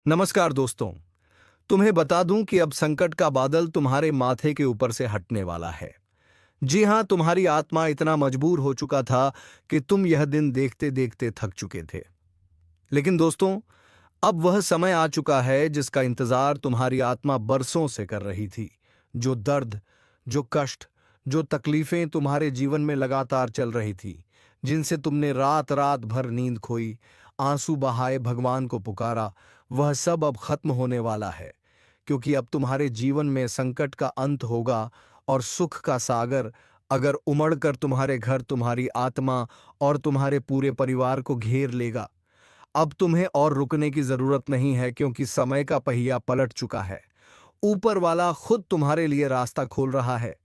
नमस्कार दोस्तों। तुम्हें बता दूं कि अब संकट का बादल तुम्हारे माथे के ऊपर से हटने वाला है। जी हां, तुम्हारी आत्मा इतना मजबूर हो चुका था कि तुम यह दिन देखते देखते थक चुके थे। लेकिन दोस्तों, अब वह समय आ चुका है जिसका इंतजार तुम्हारी आत्मा बरसों से कर रही थी। जो दर्द, जो कष्ट, जो तकलीफें तुम्हारे जीवन में लगातार चल रही थी, जिनसे तुमने रात रात भर नींद खोई, आंसू बहाए, भगवान को पुकारा, वह सब अब खत्म होने वाला है। क्योंकि अब तुम्हारे जीवन में संकट का अंत होगा और सुख का सागर अगर उमड़कर तुम्हारे घर, तुम्हारी आत्मा और तुम्हारे पूरे परिवार को घेर लेगा। अब तुम्हें और रुकने की जरूरत नहीं है, क्योंकि समय का पहिया पलट चुका है। ऊपर वाला खुद तुम्हारे लिए रास्ता खोल रहा है।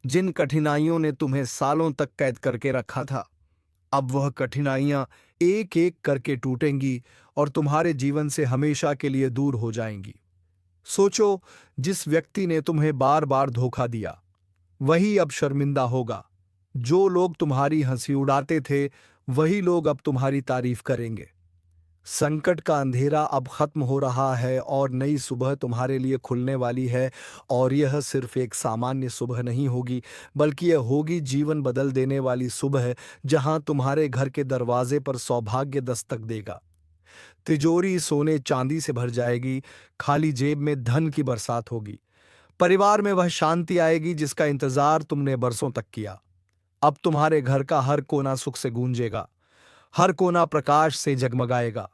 जिन कठिनाइयों ने तुम्हें सालों तक कैद करके रखा था, अब वह कठिनाइयां एक एक करके टूटेंगी और तुम्हारे जीवन से हमेशा के लिए दूर हो जाएंगी। सोचो, जिस व्यक्ति ने तुम्हें बार बार धोखा दिया, वही अब शर्मिंदा होगा। जो लोग तुम्हारी हंसी उड़ाते थे, वही लोग अब तुम्हारी तारीफ करेंगे। संकट का अंधेरा अब खत्म हो रहा है और नई सुबह तुम्हारे लिए खुलने वाली है। और यह सिर्फ एक सामान्य सुबह नहीं होगी, बल्कि यह होगी जीवन बदल देने वाली सुबह, जहां तुम्हारे घर के दरवाजे पर सौभाग्य दस्तक देगा। तिजोरी सोने चांदी से भर जाएगी, खाली जेब में धन की बरसात होगी। परिवार में वह शांति आएगी जिसका इंतजार तुमने बरसों तक किया। अब तुम्हारे घर का हर कोना सुख से गूंजेगा, हर कोना प्रकाश से जगमगाएगा।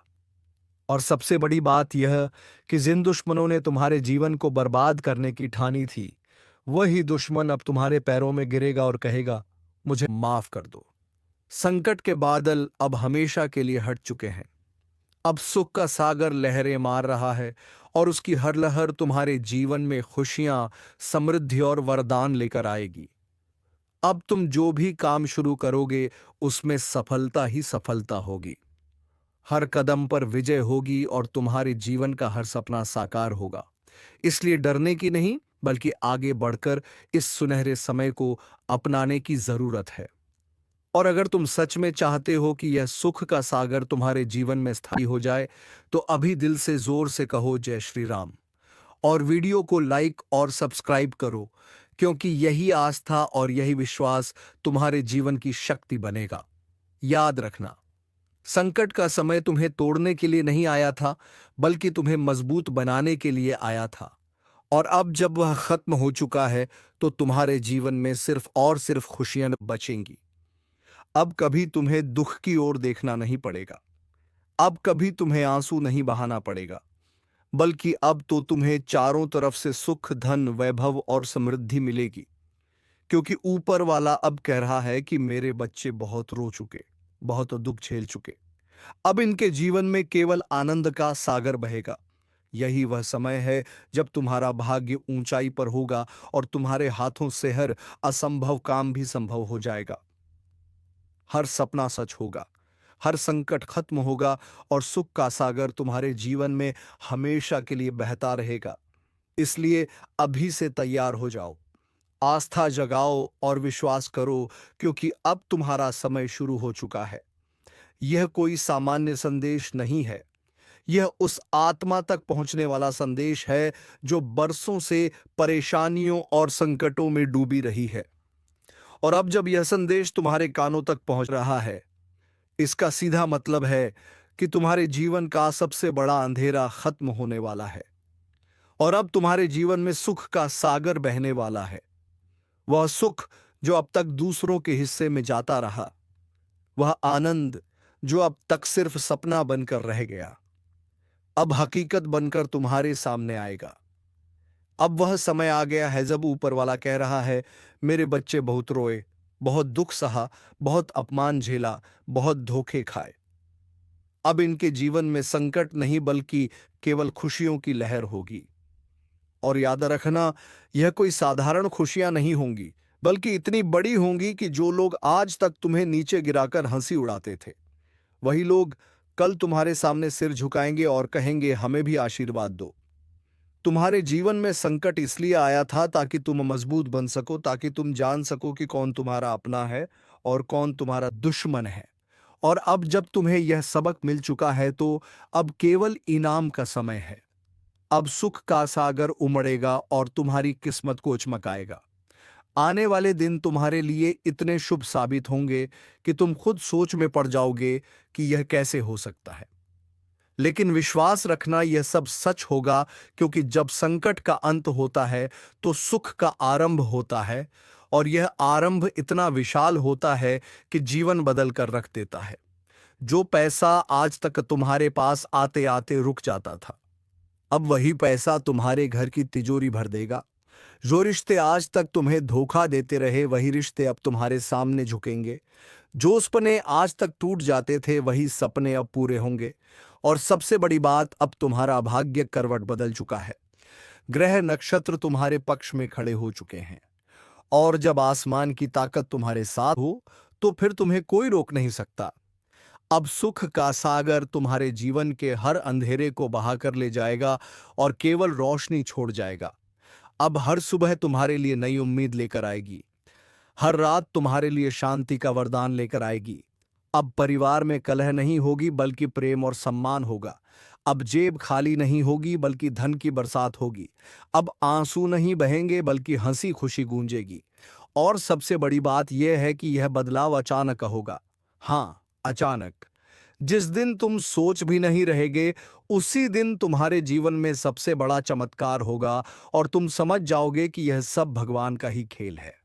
और सबसे बड़ी बात यह कि जिन दुश्मनों ने तुम्हारे जीवन को बर्बाद करने की ठानी थी, वही दुश्मन अब तुम्हारे पैरों में गिरेगा और कहेगा, मुझे माफ कर दो। संकट के बादल अब हमेशा के लिए हट चुके हैं। अब सुख का सागर लहरें मार रहा है और उसकी हर लहर तुम्हारे जीवन में खुशियां, समृद्धि और वरदान लेकर आएगी। अब तुम जो भी काम शुरू करोगे, उसमें सफलता ही सफलता होगी। हर कदम पर विजय होगी और तुम्हारे जीवन का हर सपना साकार होगा। इसलिए डरने की नहीं, बल्कि आगे बढ़कर इस सुनहरे समय को अपनाने की जरूरत है। और अगर तुम सच में चाहते हो कि यह सुख का सागर तुम्हारे जीवन में स्थायी हो जाए, तो अभी दिल से जोर से कहो, जय श्री राम। और वीडियो को लाइक और सब्सक्राइब करो, क्योंकि यही आस्था और यही विश्वास तुम्हारे जीवन की शक्ति बनेगा। याद रखना, संकट का समय तुम्हें तोड़ने के लिए नहीं आया था, बल्कि तुम्हें मजबूत बनाने के लिए आया था। और अब जब वह खत्म हो चुका है, तो तुम्हारे जीवन में सिर्फ और सिर्फ खुशियां बचेंगी। अब कभी तुम्हें दुख की ओर देखना नहीं पड़ेगा। अब कभी तुम्हें आंसू नहीं बहाना पड़ेगा, बल्कि अब तो तुम्हें चारों तरफ से सुख, धन, वैभव और समृद्धि मिलेगी। क्योंकि ऊपर वाला अब कह रहा है कि मेरे बच्चे बहुत रो चुके, बहुत दुख झेल चुके। अब इनके जीवन में केवल आनंद का सागर बहेगा। यही वह समय है जब तुम्हारा भाग्य ऊंचाई पर होगा और तुम्हारे हाथों से हर असंभव काम भी संभव हो जाएगा। हर सपना सच होगा, हर संकट खत्म होगा और सुख का सागर तुम्हारे जीवन में हमेशा के लिए बहता रहेगा। इसलिए अभी से तैयार हो जाओ, आस्था जगाओ और विश्वास करो, क्योंकि अब तुम्हारा समय शुरू हो चुका है। यह कोई सामान्य संदेश नहीं है, यह उस आत्मा तक पहुंचने वाला संदेश है जो बरसों से परेशानियों और संकटों में डूबी रही है। और अब जब यह संदेश तुम्हारे कानों तक पहुंच रहा है, इसका सीधा मतलब है कि तुम्हारे जीवन का सबसे बड़ा अंधेरा खत्म होने वाला है और अब तुम्हारे जीवन में सुख का सागर बहने वाला है। वह सुख जो अब तक दूसरों के हिस्से में जाता रहा, वह आनंद जो अब तक सिर्फ सपना बनकर रह गया, अब हकीकत बनकर तुम्हारे सामने आएगा। अब वह समय आ गया है जब ऊपर वाला कह रहा है, मेरे बच्चे बहुत रोए, बहुत दुख सहा, बहुत अपमान झेला, बहुत धोखे खाए। अब इनके जीवन में संकट नहीं, बल्कि केवल खुशियों की लहर होगी। और याद रखना, यह कोई साधारण खुशियां नहीं होंगी, बल्कि इतनी बड़ी होंगी कि जो लोग आज तक तुम्हें नीचे गिराकर हंसी उड़ाते थे, वही लोग कल तुम्हारे सामने सिर झुकाएंगे और कहेंगे, हमें भी आशीर्वाद दो। तुम्हारे जीवन में संकट इसलिए आया था ताकि तुम मजबूत बन सको, ताकि तुम जान सको कि कौन तुम्हारा अपना है और कौन तुम्हारा दुश्मन है। और अब जब तुम्हें यह सबक मिल चुका है तो अब केवल इनाम का समय है। अब सुख का सागर उमड़ेगा और तुम्हारी किस्मत को चमकाएगा। आने वाले दिन तुम्हारे लिए इतने शुभ साबित होंगे कि तुम खुद सोच में पड़ जाओगे कि यह कैसे हो सकता है। लेकिन विश्वास रखना यह सब सच होगा, क्योंकि जब संकट का अंत होता है तो सुख का आरंभ होता है, और यह आरंभ इतना विशाल होता है कि जीवन बदल कर रख देता है। जो पैसा आज तक तुम्हारे पास आते आते रुक जाता था, अब वही पैसा तुम्हारे घर की तिजोरी भर देगा। जो रिश्ते आज तक तुम्हें धोखा देते रहे, वही रिश्ते अब तुम्हारे सामने झुकेंगे। जो सपने आज तक टूट जाते थे, वही सपने अब पूरे होंगे। और सबसे बड़ी बात, अब तुम्हारा भाग्य करवट बदल चुका है। ग्रह नक्षत्र तुम्हारे पक्ष में खड़े हो चुके हैं, और जब आसमान की ताकत तुम्हारे साथ हो तो फिर तुम्हें कोई रोक नहीं सकता। अब सुख का सागर तुम्हारे जीवन के हर अंधेरे को बहाकर ले जाएगा और केवल रोशनी छोड़ जाएगा। अब हर सुबह तुम्हारे लिए नई उम्मीद लेकर आएगी। हर रात तुम्हारे लिए शांति का वरदान लेकर आएगी। अब परिवार में कलह नहीं होगी, बल्कि प्रेम और सम्मान होगा। अब जेब खाली नहीं होगी, बल्कि धन की बरसात होगी। अब आंसू नहीं बहेंगे, बल्कि हंसी खुशी गूंजेगी। और सबसे बड़ी बात यह है कि यह बदलाव अचानक होगा। हाँ, अचानक। जिस दिन तुम सोच भी नहीं रहेगे, उसी दिन तुम्हारे जीवन में सबसे बड़ा चमत्कार होगा, और तुम समझ जाओगे कि यह सब भगवान का ही खेल है।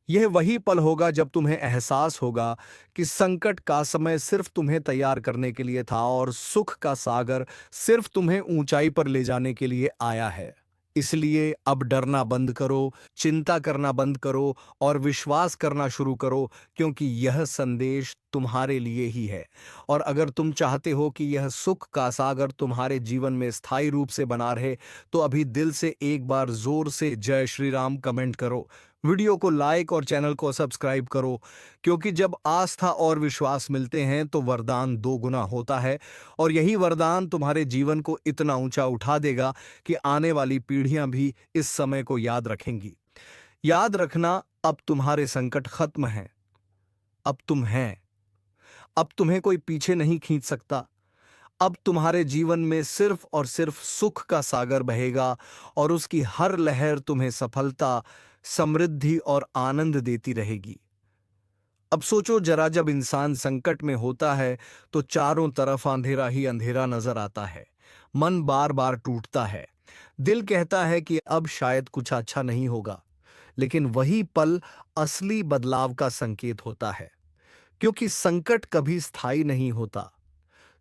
यह वही पल होगा जब तुम्हें एहसास होगा कि संकट का समय सिर्फ तुम्हें तैयार करने के लिए था, और सुख का सागर सिर्फ तुम्हें ऊंचाई पर ले जाने के लिए आया है। इसलिए अब डरना बंद करो, चिंता करना बंद करो, और विश्वास करना शुरू करो, क्योंकि यह संदेश तुम्हारे लिए ही है। और अगर तुम चाहते हो कि यह सुख का सागर तुम्हारे जीवन में स्थायी रूप से बना रहे, तो अभी दिल से एक बार जोर से जय श्री राम कमेंट करो। वीडियो को लाइक और चैनल को सब्सक्राइब करो, क्योंकि जब आस्था और विश्वास मिलते हैं तो वरदान दो गुना होता है, और यही वरदान तुम्हारे जीवन को इतना ऊंचा उठा देगा कि आने वाली पीढ़ियां भी इस समय को याद रखेंगी। याद रखना, अब तुम्हारे संकट खत्म हैं। अब तुम हैं। अब तुम्हें कोई पीछे नहीं खींच सकता। अब तुम्हारे जीवन में सिर्फ और सिर्फ सुख का सागर बहेगा, और उसकी हर लहर तुम्हें सफलता, समृद्धि और आनंद देती रहेगी। अब सोचो जरा, जब इंसान संकट में होता है तो चारों तरफ अंधेरा ही अंधेरा नजर आता है। मन बार बार टूटता है। दिल कहता है कि अब शायद कुछ अच्छा नहीं होगा। लेकिन वही पल असली बदलाव का संकेत होता है, क्योंकि संकट कभी स्थायी नहीं होता।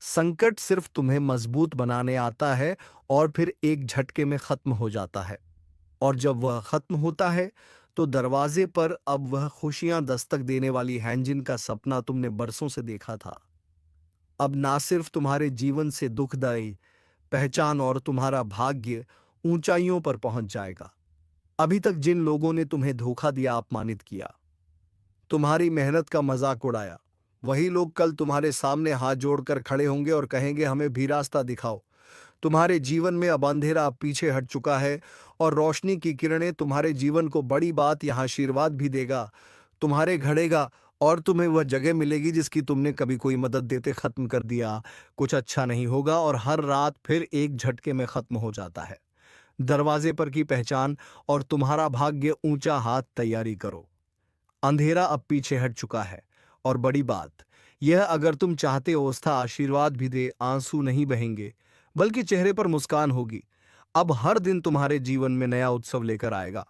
संकट सिर्फ तुम्हें मजबूत बनाने आता है, और फिर एक झटके में खत्म हो जाता है। और जब वह खत्म होता है तो दरवाजे पर अब वह खुशियां दस्तक देने वाली हैं, जिनका सपना तुमने बरसों से देखा था। अब ना सिर्फ तुम्हारे जीवन से दुखदाई पहचान और तुम्हारा भाग्य ऊंचाइयों पर पहुंच जाएगा। अभी तक जिन लोगों ने तुम्हें धोखा दिया, अपमानित किया, तुम्हारी मेहनत का मजाक उड़ाया, वही लोग कल तुम्हारे सामने हाथ जोड़कर खड़े होंगे और कहेंगे, हमें भी रास्ता दिखाओ। तुम्हारे जीवन में अब अंधेरा अब पीछे हट चुका है, और रोशनी की किरणें तुम्हारे जीवन को, बड़ी बात यहाँ आशीर्वाद भी देगा, तुम्हारे घड़ेगा, और तुम्हें वह जगह मिलेगी जिसकी तुमने कभी कोई मदद देते खत्म कर दिया। कुछ अच्छा नहीं होगा, और हर रात फिर एक झटके में खत्म हो जाता है। दरवाजे पर की पहचान और तुम्हारा भाग्य ऊंचा हाथ, तैयारी करो। अंधेरा अब पीछे हट चुका है, और बड़ी बात यह, अगर तुम चाहते हो आस्था आशीर्वाद भी दे, आंसू नहीं बहेंगे, बल्कि चेहरे पर मुस्कान होगी। अब हर दिन तुम्हारे जीवन में नया उत्सव लेकर आएगा।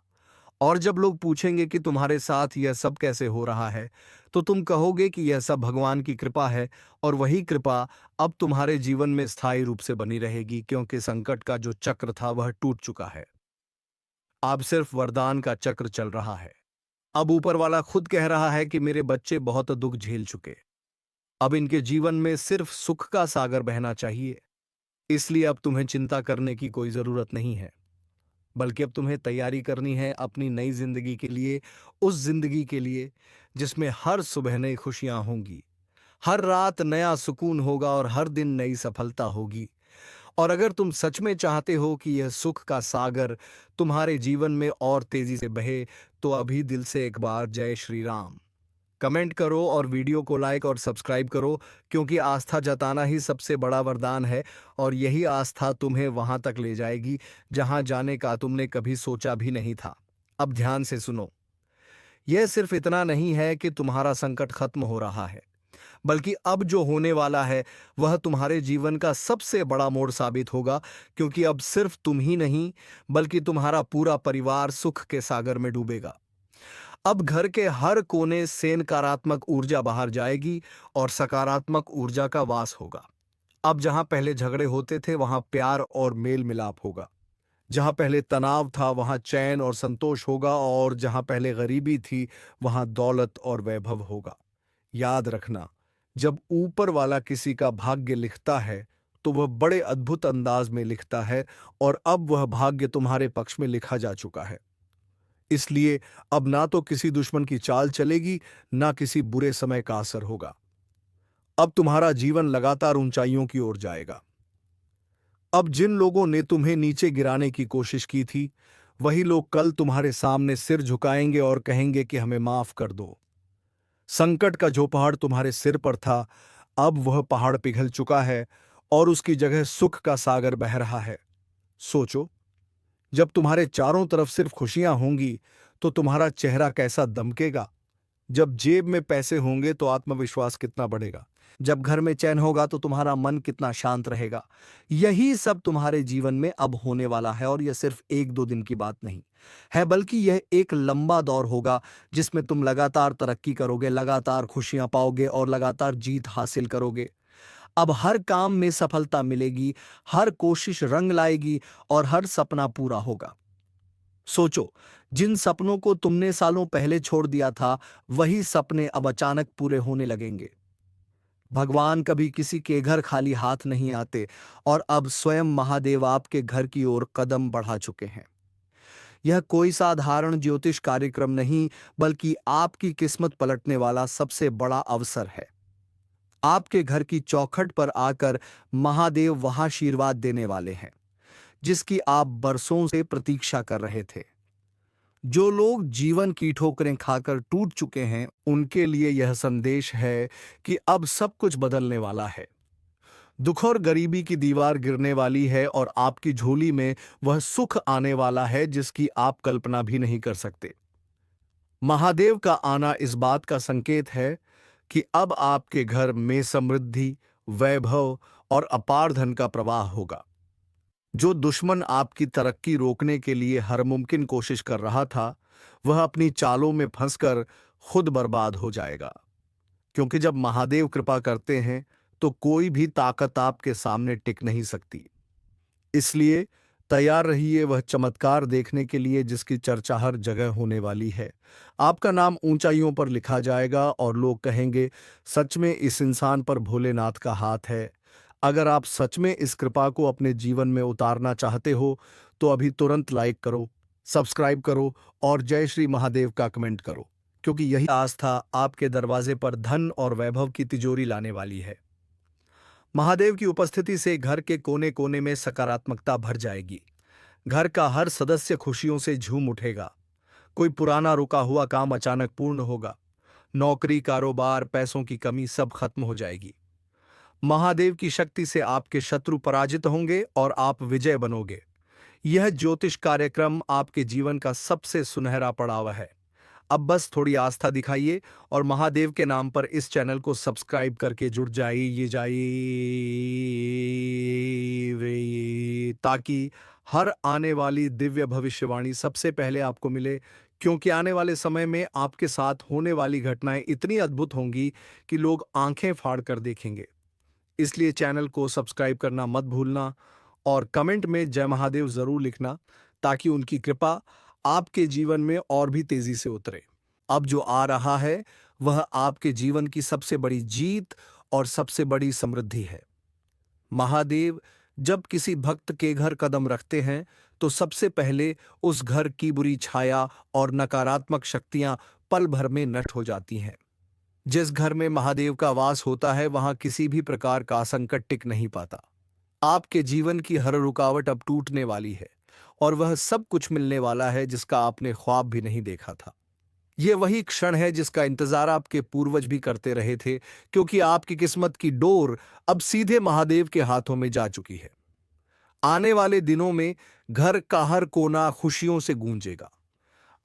और जब लोग पूछेंगे कि तुम्हारे साथ यह सब कैसे हो रहा है, तो तुम कहोगे कि यह सब भगवान की कृपा है, और वही कृपा अब तुम्हारे जीवन में स्थायी रूप से बनी रहेगी, क्योंकि संकट का जो चक्र था वह टूट चुका है। अब सिर्फ वरदान का चक्र चल रहा है। अब ऊपर वाला खुद कह रहा है कि मेरे बच्चे बहुत दुख झेल चुके, अब इनके जीवन में सिर्फ सुख का सागर बहना चाहिए। इसलिए अब तुम्हें चिंता करने की कोई जरूरत नहीं है, बल्कि अब तुम्हें तैयारी करनी है अपनी नई जिंदगी के लिए, उस जिंदगी के लिए जिसमें हर सुबह नई खुशियां होंगी, हर रात नया सुकून होगा, और हर दिन नई सफलता होगी। और अगर तुम सच में चाहते हो कि यह सुख का सागर तुम्हारे जीवन में और तेजी से बहे, तो अभी दिल से एक बार जय श्री राम कमेंट करो और वीडियो को लाइक और सब्सक्राइब करो, क्योंकि आस्था जताना ही सबसे बड़ा वरदान है और यही आस्था तुम्हें वहां तक ले जाएगी जहां जाने का तुमने कभी सोचा भी नहीं था। अब ध्यान से सुनो। यह सिर्फ इतना नहीं है कि तुम्हारा संकट खत्म हो रहा है, बल्कि अब जो होने वाला है वह तुम्हारे जीवन का सबसे बड़ा मोड़ साबित होगा, क्योंकि अब सिर्फ तुम ही नहीं बल्कि तुम्हारा पूरा परिवार सुख के सागर में डूबेगा। अब घर के हर कोने से नकारात्मक ऊर्जा बाहर जाएगी और सकारात्मक ऊर्जा का वास होगा। अब जहां पहले झगड़े होते थे वहां प्यार और मेल मिलाप होगा। जहां पहले तनाव था वहां चैन और संतोष होगा, और जहां पहले गरीबी थी वहां दौलत और वैभव होगा। याद रखना, जब ऊपर वाला किसी का भाग्य लिखता है तो वह बड़े अद्भुत अंदाज में लिखता है, और अब वह भाग्य तुम्हारे पक्ष में लिखा जा चुका है। इसलिए अब ना तो किसी दुश्मन की चाल चलेगी, ना किसी बुरे समय का असर होगा। अब तुम्हारा जीवन लगातार ऊंचाइयों की ओर जाएगा। अब जिन लोगों ने तुम्हें नीचे गिराने की कोशिश की थी, वही लोग कल तुम्हारे सामने सिर झुकाएंगे और कहेंगे कि हमें माफ कर दो। संकट का जो पहाड़ तुम्हारे सिर पर था, अब वह पहाड़ पिघल चुका है और उसकी जगह सुख का सागर बह रहा है। सोचो, जब तुम्हारे चारों तरफ सिर्फ खुशियां होंगी तो तुम्हारा चेहरा कैसा दमकेगा। जब जेब में पैसे होंगे तो आत्मविश्वास कितना बढ़ेगा। जब घर में चैन होगा तो तुम्हारा मन कितना शांत रहेगा। यही सब तुम्हारे जीवन में अब होने वाला है, और यह सिर्फ एक दो दिन की बात नहीं है, बल्कि यह एक लंबा दौर होगा जिसमें तुम लगातार तरक्की करोगे, लगातार खुशियां पाओगे और लगातार जीत हासिल करोगे। अब हर काम में सफलता मिलेगी, हर कोशिश रंग लाएगी और हर सपना पूरा होगा। सोचो, जिन सपनों को तुमने सालों पहले छोड़ दिया था, वही सपने अब अचानक पूरे होने लगेंगे। भगवान कभी किसी के घर खाली हाथ नहीं आते, और अब स्वयं महादेव आपके घर की ओर कदम बढ़ा चुके हैं। यह कोई साधारण ज्योतिष कार्यक्रम नहीं, बल्कि आपकी किस्मत पलटने वाला सबसे बड़ा अवसर है। आपके घर की चौखट पर आकर महादेव वहां आशीर्वाद देने वाले हैं, जिसकी आप बरसों से प्रतीक्षा कर रहे थे। जो लोग जीवन की ठोकरें खाकर टूट चुके हैं, उनके लिए यह संदेश है कि अब सब कुछ बदलने वाला है। दुख और गरीबी की दीवार गिरने वाली है और आपकी झोली में वह सुख आने वाला है जिसकी आप कल्पना भी नहीं कर सकते। महादेव का आना इस बात का संकेत है कि अब आपके घर में समृद्धि, वैभव और अपार धन का प्रवाह होगा। जो दुश्मन आपकी तरक्की रोकने के लिए हर मुमकिन कोशिश कर रहा था, वह अपनी चालों में फंसकर खुद बर्बाद हो जाएगा। क्योंकि जब महादेव कृपा करते हैं तो कोई भी ताकत आपके सामने टिक नहीं सकती। इसलिए तैयार रहिए वह चमत्कार देखने के लिए जिसकी चर्चा हर जगह होने वाली है। आपका नाम ऊंचाइयों पर लिखा जाएगा और लोग कहेंगे, सच में इस इंसान पर भोलेनाथ का हाथ है। अगर आप सच में इस कृपा को अपने जीवन में उतारना चाहते हो तो अभी तुरंत लाइक करो, सब्सक्राइब करो और जय श्री महादेव का कमेंट करो, क्योंकि यही आस्था आपके दरवाजे पर धन और वैभव की तिजोरी लाने वाली है। महादेव की उपस्थिति से घर के कोने कोने में सकारात्मकता भर जाएगी। घर का हर सदस्य खुशियों से झूम उठेगा। कोई पुराना रुका हुआ काम अचानक पूर्ण होगा। नौकरी, कारोबार, पैसों की कमी सब खत्म हो जाएगी। महादेव की शक्ति से आपके शत्रु पराजित होंगे और आप विजय बनोगे। यह ज्योतिष कार्यक्रम आपके जीवन का सबसे सुनहरा पड़ाव है। अब बस थोड़ी आस्था दिखाइए और महादेव के नाम पर इस चैनल को सब्सक्राइब करके जुड़ जाइए ताकि हर आने वाली दिव्य भविष्यवाणी सबसे पहले आपको मिले, क्योंकि आने वाले समय में आपके साथ होने वाली घटनाएं इतनी अद्भुत होंगी कि लोग आंखें फाड़ कर देखेंगे। इसलिए चैनल को सब्सक्राइब करना मत भूलना और कमेंट में जय महादेव जरूर लिखना, ताकि उनकी कृपा आपके जीवन में और भी तेजी से उतरे। अब जो आ रहा है वह आपके जीवन की सबसे बड़ी जीत और सबसे बड़ी समृद्धि है। महादेव जब किसी भक्त के घर कदम रखते हैं तो सबसे पहले उस घर की बुरी छाया और नकारात्मक शक्तियां पल भर में नष्ट हो जाती हैं। जिस घर में महादेव का वास होता है वहां किसी भी प्रकार का संकट टिक नहीं पाता। आपके जीवन की हर रुकावट अब टूटने वाली है और वह सब कुछ मिलने वाला है जिसका आपने ख्वाब भी नहीं देखा था। ये वही क्षण है जिसका इंतजार आपके पूर्वज भी करते रहे थे, क्योंकि आपकी किस्मत की डोर अब सीधे महादेव के हाथों में जा चुकी है। आने वाले दिनों में घर का हर कोना खुशियों से गूंजेगा।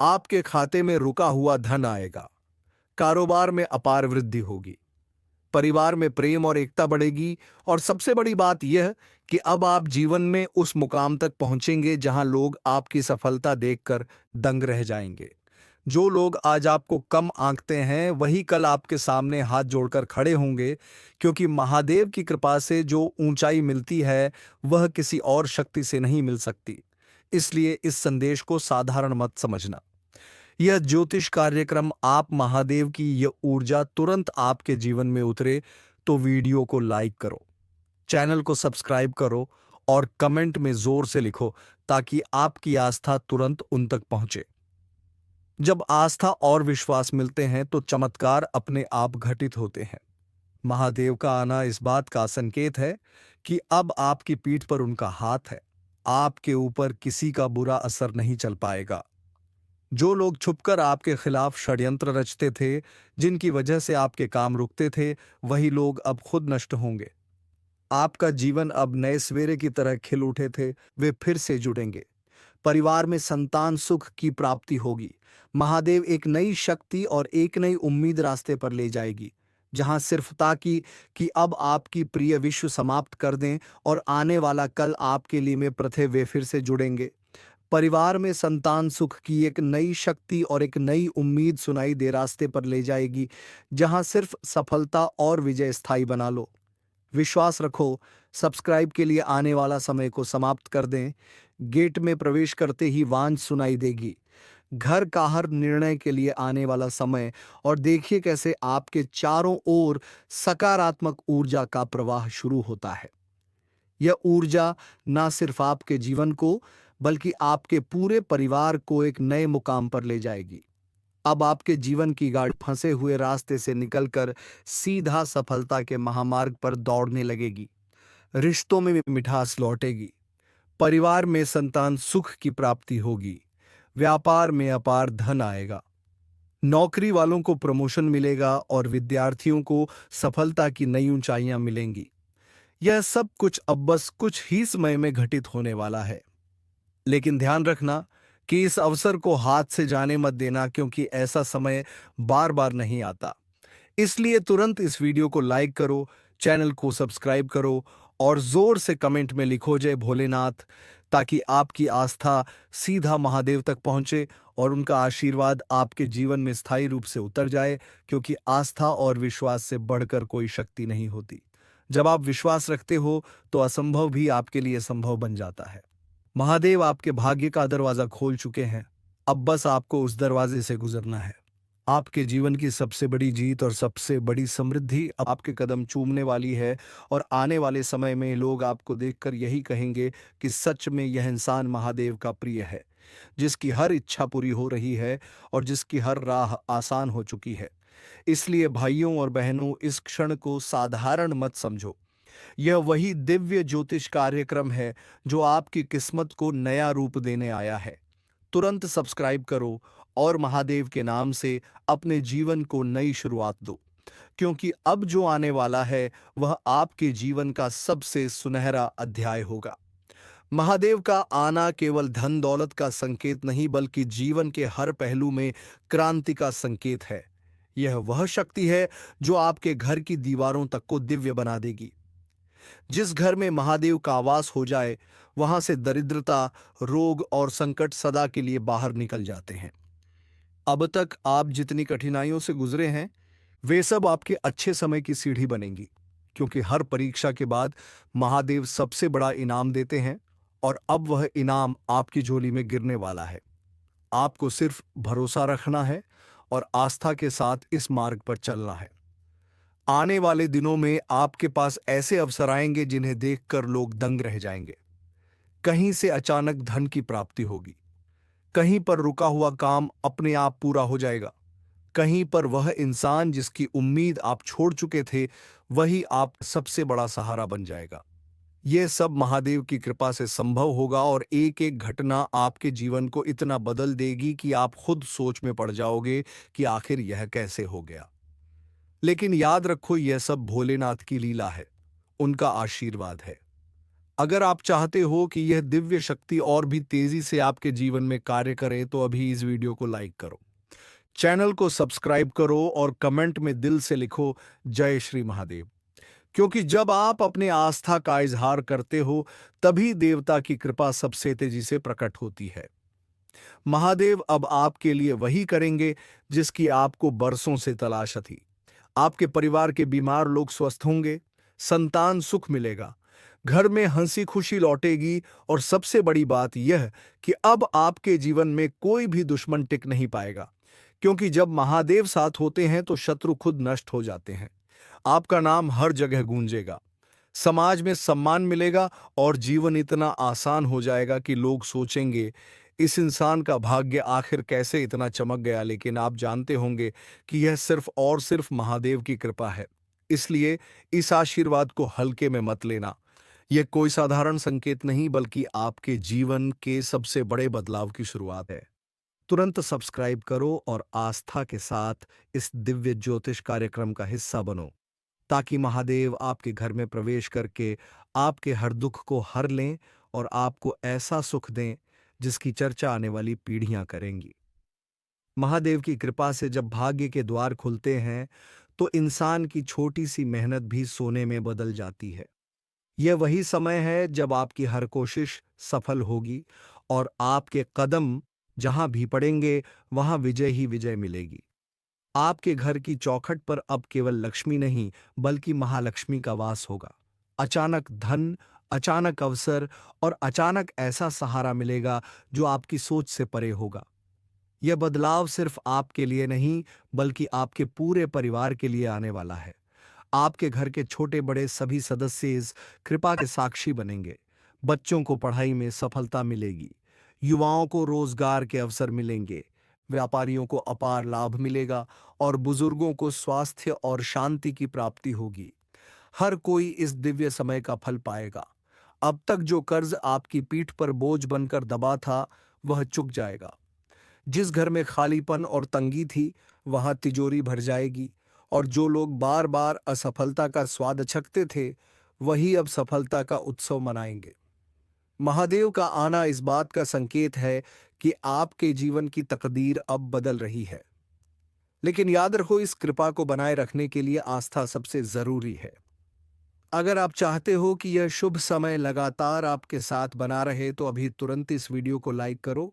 आपके खाते में रुका हुआ धन आएगा। कारोबार में अपार वृद्धि होगी। परिवार में प्रेम और एकता बढ़ेगी। और सबसे बड़ी बात यह कि अब आप जीवन में उस मुकाम तक पहुंचेंगे जहां लोग आपकी सफलता देखकर दंग रह जाएंगे। जो लोग आज आपको कम आंकते हैं वही कल आपके सामने हाथ जोड़कर खड़े होंगे, क्योंकि महादेव की कृपा से जो ऊंचाई मिलती है वह किसी और शक्ति से नहीं मिल सकती। इसलिए इस संदेश को साधारण मत समझना। यह ज्योतिष कार्यक्रम आप महादेव की यह ऊर्जा तुरंत आपके जीवन में उतरे तो वीडियो को लाइक करो, चैनल को सब्सक्राइब करो और कमेंट में जोर से लिखो, ताकि आपकी आस्था तुरंत उन तक पहुंचे। जब आस्था और विश्वास मिलते हैं तो चमत्कार अपने आप घटित होते हैं। महादेव का आना इस बात का संकेत है कि अब आपकी पीठ पर उनका हाथ है। आपके ऊपर किसी का बुरा असर नहीं चल पाएगा। जो लोग छुपकर आपके खिलाफ षड्यंत्र रचते थे, जिनकी वजह से आपके काम रुकते थे, वही लोग अब खुद नष्ट होंगे। आपका जीवन अब नए सवेरे की तरह खिल उठे थे, वे फिर से जुड़ेंगे। परिवार में संतान सुख की प्राप्ति होगी। महादेव एक नई शक्ति और एक नई उम्मीद रास्ते पर ले जाएगी, जहां सिर्फ ताकि कि अब आपकी प्रिय विश्व समाप्त कर दें और आने वाला कल आपके लिए में प्रथे वे फिर से जुड़ेंगे। परिवार में संतान सुख की एक नई शक्ति और एक नई उम्मीद सुनाई दे रास्ते पर ले जाएगी, जहां सिर्फ सफलता और विजय स्थायी बना लो। विश्वास रखो, सब्सक्राइब के लिए आने वाला समय को समाप्त कर दें। गेट में प्रवेश करते ही वांझ सुनाई देगी। घर का हर निर्णय के लिए आने वाला समय, और देखिए कैसे आपके चारों ओर सकारात्मक ऊर्जा का प्रवाह शुरू होता है। यह ऊर्जा ना सिर्फ आपके जीवन को बल्कि आपके पूरे परिवार को एक नए मुकाम पर ले जाएगी। अब आपके जीवन की गाड़ी फंसे हुए रास्ते से निकलकर सीधा सफलता के महामार्ग पर दौड़ने लगेगी। रिश्तों में मिठास लौटेगी। परिवार में संतान सुख की प्राप्ति होगी। व्यापार में अपार धन आएगा। नौकरी वालों को प्रमोशन मिलेगा और विद्यार्थियों को सफलता की नई ऊंचाइयां मिलेंगी। यह सब कुछ अब बस कुछ ही समय में घटित होने वाला है। लेकिन ध्यान रखना कि इस अवसर को हाथ से जाने मत देना, क्योंकि ऐसा समय बार बार नहीं आता। इसलिए तुरंत इस वीडियो को लाइक करो, चैनल को सब्सक्राइब करो और जोर से कमेंट में लिखो जय भोलेनाथ, ताकि आपकी आस्था सीधा महादेव तक पहुंचे और उनका आशीर्वाद आपके जीवन में स्थायी रूप से उतर जाए, क्योंकि आस्था और विश्वास से बढ़कर कोई शक्ति नहीं होती। जब आप विश्वास रखते हो तो असंभव भी आपके लिए संभव बन जाता है। महादेव आपके भाग्य का दरवाजा खोल चुके हैं। अब बस आपको उस दरवाजे से गुजरना है। आपके जीवन की सबसे बड़ी जीत और सबसे बड़ी समृद्धि अब आपके कदम चूमने वाली है, और आने वाले समय में लोग आपको देखकर यही कहेंगे कि सच में यह इंसान महादेव का प्रिय है, जिसकी हर इच्छा पूरी हो रही है और जिसकी हर राह आसान हो चुकी है। इसलिए भाइयों और बहनों, इस क्षण को साधारण मत समझो। यह वही दिव्य ज्योतिष कार्यक्रम है जो आपकी किस्मत को नया रूप देने आया है। तुरंत सब्सक्राइब करो और महादेव के नाम से अपने जीवन को नई शुरुआत दो, क्योंकि अब जो आने वाला है वह आपके जीवन का सबसे सुनहरा अध्याय होगा। महादेव का आना केवल धन दौलत का संकेत नहीं, बल्कि जीवन के हर पहलू में क्रांति का संकेत है। यह वह शक्ति है जो आपके घर की दीवारों तक को दिव्य बना देगी। जिस घर में महादेव का आवास हो जाए, वहां से दरिद्रता, रोग और संकट सदा के लिए बाहर निकल जाते हैं। अब तक आप जितनी कठिनाइयों से गुजरे हैं, वे सब आपके अच्छे समय की सीढ़ी बनेंगी, क्योंकि हर परीक्षा के बाद महादेव सबसे बड़ा इनाम देते हैं, और अब वह इनाम आपकी झोली में गिरने वाला है। आपको सिर्फ भरोसा रखना है और आस्था के साथ इस मार्ग पर चलना है। आने वाले दिनों में आपके पास ऐसे अवसर आएंगे जिन्हें देखकर लोग दंग रह जाएंगे। कहीं से अचानक धन की प्राप्ति होगी। कहीं पर रुका हुआ काम अपने आप पूरा हो जाएगा। कहीं पर वह इंसान जिसकी उम्मीद आप छोड़ चुके थे, वही आप सबसे बड़ा सहारा बन जाएगा। ये सब महादेव की कृपा से संभव होगा और एक एक घटना आपके जीवन को इतना बदल देगी कि आप खुद सोच में पड़ जाओगे कि आखिर यह कैसे हो गया। लेकिन याद रखो, यह सब भोलेनाथ की लीला है, उनका आशीर्वाद है। अगर आप चाहते हो कि यह दिव्य शक्ति और भी तेजी से आपके जीवन में कार्य करे तो अभी इस वीडियो को लाइक करो, चैनल को सब्सक्राइब करो और कमेंट में दिल से लिखो जय श्री महादेव। क्योंकि जब आप अपने आस्था का इजहार करते हो तभी देवता की कृपा सबसे तेजी से प्रकट होती है। महादेव अब आपके लिए वही करेंगे जिसकी आपको बरसों से तलाश थी। आपके परिवार के बीमार लोग स्वस्थ होंगे, संतान सुख मिलेगा, घर में हंसी खुशी लौटेगी और सबसे बड़ी बात यह कि अब आपके जीवन में कोई भी दुश्मन टिक नहीं पाएगा। क्योंकि जब महादेव साथ होते हैं तो शत्रु खुद नष्ट हो जाते हैं। आपका नाम हर जगह गूंजेगा, समाज में सम्मान मिलेगा और जीवन इतना आसान हो जाएगा कि लोग सोचेंगे इस इंसान का भाग्य आखिर कैसे इतना चमक गया। लेकिन आप जानते होंगे कि यह सिर्फ और सिर्फ महादेव की कृपा है। इसलिए इस आशीर्वाद को हल्के में मत लेना। यह कोई साधारण संकेत नहीं बल्कि आपके जीवन के सबसे बड़े बदलाव की शुरुआत है। तुरंत सब्सक्राइब करो और आस्था के साथ इस दिव्य ज्योतिष कार्यक्रम का हिस्सा बनो, ताकि महादेव आपके घर में प्रवेश करके आपके हर दुख को हर लें और आपको ऐसा सुख दें जिसकी चर्चा आने वाली पीढ़ियां करेंगी। महादेव की कृपा से जब भाग्य के द्वार खुलते हैं तो इंसान की छोटी सी मेहनत भी सोने में बदल जाती है। यह वही समय है जब आपकी हर कोशिश सफल होगी और आपके कदम जहां भी पड़ेंगे वहां विजय ही विजय मिलेगी। आपके घर की चौखट पर अब केवल लक्ष्मी नहीं बल्कि महालक्ष्मी का वास होगा। अचानक धन, अचानक अवसर और अचानक ऐसा सहारा मिलेगा जो आपकी सोच से परे होगा। यह बदलाव सिर्फ आपके लिए नहीं बल्कि आपके पूरे परिवार के लिए आने वाला है। आपके घर के छोटे बड़े सभी सदस्य इस कृपा के साक्षी बनेंगे। बच्चों को पढ़ाई में सफलता मिलेगी, युवाओं को रोजगार के अवसर मिलेंगे, व्यापारियों को अपार लाभ मिलेगा और बुजुर्गों को स्वास्थ्य और शांति की प्राप्ति होगी। हर कोई इस दिव्य समय का फल पाएगा। अब तक जो कर्ज आपकी पीठ पर बोझ बनकर दबा था वह चुक जाएगा। जिस घर में खालीपन और तंगी थी वहां तिजोरी भर जाएगी और जो लोग बार बार असफलता का स्वाद चखते थे वही अब सफलता का उत्सव मनाएंगे। महादेव का आना इस बात का संकेत है कि आपके जीवन की तकदीर अब बदल रही है। लेकिन याद रखो, इस कृपा को बनाए रखने के लिए आस्था सबसे जरूरी है। अगर आप चाहते हो कि यह शुभ समय लगातार आपके साथ बना रहे तो अभी तुरंत इस वीडियो को लाइक करो,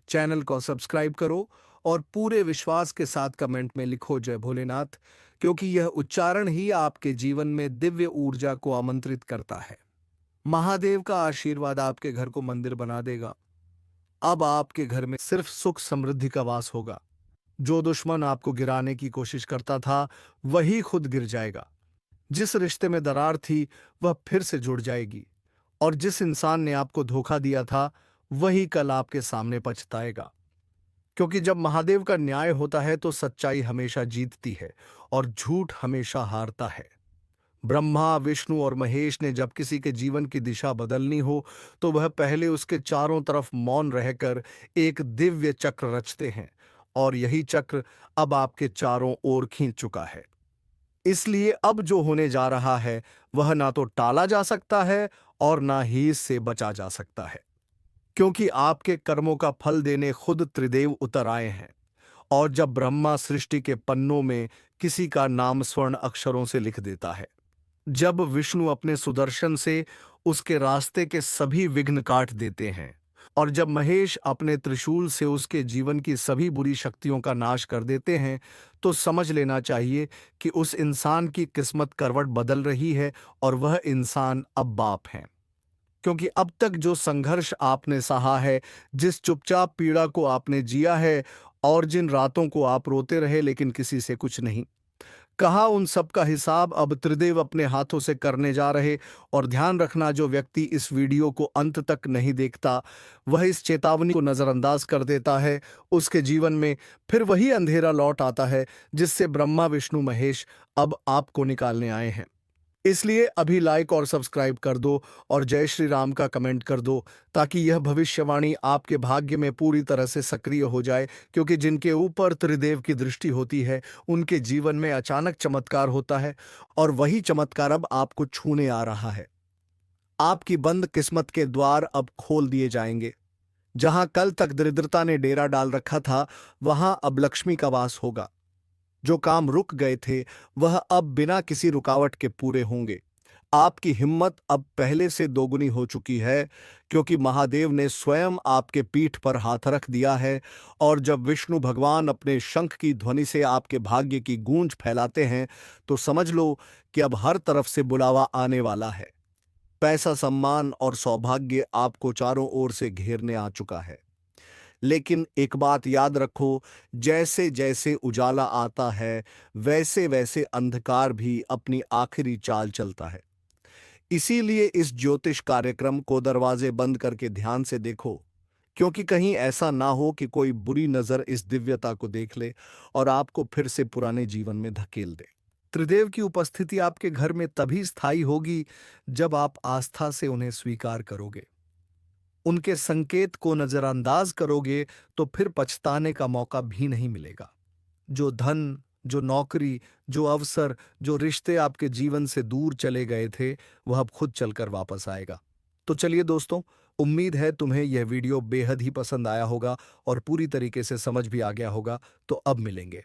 चैनल को सब्सक्राइब करो और पूरे विश्वास के साथ कमेंट में लिखो जय भोलेनाथ, क्योंकि यह उच्चारण ही आपके जीवन में दिव्य ऊर्जा को आमंत्रित करता है। महादेव का आशीर्वाद आपके घर को मंदिर बना देगा। अब आपके घर में सिर्फ सुख समृद्धि का वास होगा। जो दुश्मन आपको गिराने की कोशिश करता था वही खुद गिर जाएगा। जिस रिश्ते में दरार थी वह फिर से जुड़ जाएगी और जिस इंसान ने आपको धोखा दिया था वही कल आपके सामने पछताएगा। क्योंकि जब महादेव का न्याय होता है तो सच्चाई हमेशा जीतती है और झूठ हमेशा हारता है। ब्रह्मा, विष्णु और महेश ने जब किसी के जीवन की दिशा बदलनी हो तो वह पहले उसके चारों तरफ मौन रहकर एक दिव्य चक्र रचते हैं और यही चक्र अब आपके चारों ओर खींच चुका है। इसलिए अब जो होने जा रहा है वह ना तो टाला जा सकता है और ना ही इससे बचा जा सकता है, क्योंकि आपके कर्मों का फल देने खुद त्रिदेव उतर आए हैं। और जब ब्रह्मा सृष्टि के पन्नों में किसी का नाम स्वर्ण अक्षरों से लिख देता है, जब विष्णु अपने सुदर्शन से उसके रास्ते के सभी विघ्न काट देते हैं और जब महेश अपने त्रिशूल से उसके जीवन की सभी बुरी शक्तियों का नाश कर देते हैं, तो समझ लेना चाहिए कि उस इंसान की किस्मत करवट बदल रही है और वह इंसान अब बाप है। क्योंकि अब तक जो संघर्ष आपने सहा है, जिस चुपचाप पीड़ा को आपने जिया है और जिन रातों को आप रोते रहे लेकिन किसी से कुछ नहीं कहा, उन सब का हिसाब अब त्रिदेव अपने हाथों से करने जा रहे। और ध्यान रखना, जो व्यक्ति इस वीडियो को अंत तक नहीं देखता वह इस चेतावनी को नजरअंदाज कर देता है, उसके जीवन में फिर वही अंधेरा लौट आता है जिससे ब्रह्मा, विष्णु, महेश अब आपको निकालने आए हैं। इसलिए अभी लाइक और सब्सक्राइब कर दो और जय श्री राम का कमेंट कर दो, ताकि यह भविष्यवाणी आपके भाग्य में पूरी तरह से सक्रिय हो जाए। क्योंकि जिनके ऊपर त्रिदेव की दृष्टि होती है उनके जीवन में अचानक चमत्कार होता है, और वही चमत्कार अब आपको छूने आ रहा है। आपकी बंद किस्मत के द्वार अब खोल दिए जाएंगे। जहां कल तक दरिद्रता ने डेरा डाल रखा था, वहां अब लक्ष्मी का वास होगा। जो काम रुक गए थे वह अब बिना किसी रुकावट के पूरे होंगे। आपकी हिम्मत अब पहले से दोगुनी हो चुकी है, क्योंकि महादेव ने स्वयं आपके पीठ पर हाथ रख दिया है। और जब विष्णु भगवान अपने शंख की ध्वनि से आपके भाग्य की गूंज फैलाते हैं, तो समझ लो कि अब हर तरफ से बुलावा आने वाला है। पैसा, सम्मान और सौभाग्य आपको चारों ओर से घेरने आ चुका है। लेकिन एक बात याद रखो, जैसे जैसे उजाला आता है वैसे वैसे अंधकार भी अपनी आखिरी चाल चलता है। इसीलिए इस ज्योतिष कार्यक्रम को दरवाजे बंद करके ध्यान से देखो, क्योंकि कहीं ऐसा ना हो कि कोई बुरी नजर इस दिव्यता को देख ले और आपको फिर से पुराने जीवन में धकेल दे। त्रिदेव की उपस्थिति आपके घर में तभी स्थायी होगी जब आप आस्था से उन्हें स्वीकार करोगे। उनके संकेत को नजरअंदाज करोगे तो फिर पछताने का मौका भी नहीं मिलेगा। जो धन, जो नौकरी, जो अवसर, जो रिश्ते आपके जीवन से दूर चले गए थे, वह अब खुद चलकर वापस आएगा। तो चलिए दोस्तों, उम्मीद है तुम्हें यह वीडियो बेहद ही पसंद आया होगा और पूरी तरीके से समझ भी आ गया होगा। तो अब मिलेंगे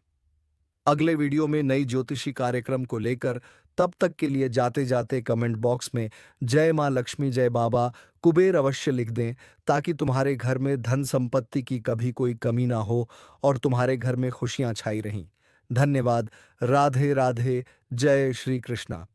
अगले वीडियो में नई ज्योतिषी कार्यक्रम को लेकर। तब तक के लिए जाते जाते कमेंट बॉक्स में जय मां लक्ष्मी, जय बाबा कुबेर अवश्य लिख दें, ताकि तुम्हारे घर में धन संपत्ति की कभी कोई कमी ना हो और तुम्हारे घर में खुशियां छाई रहें। धन्यवाद। राधे राधे। जय श्री कृष्णा।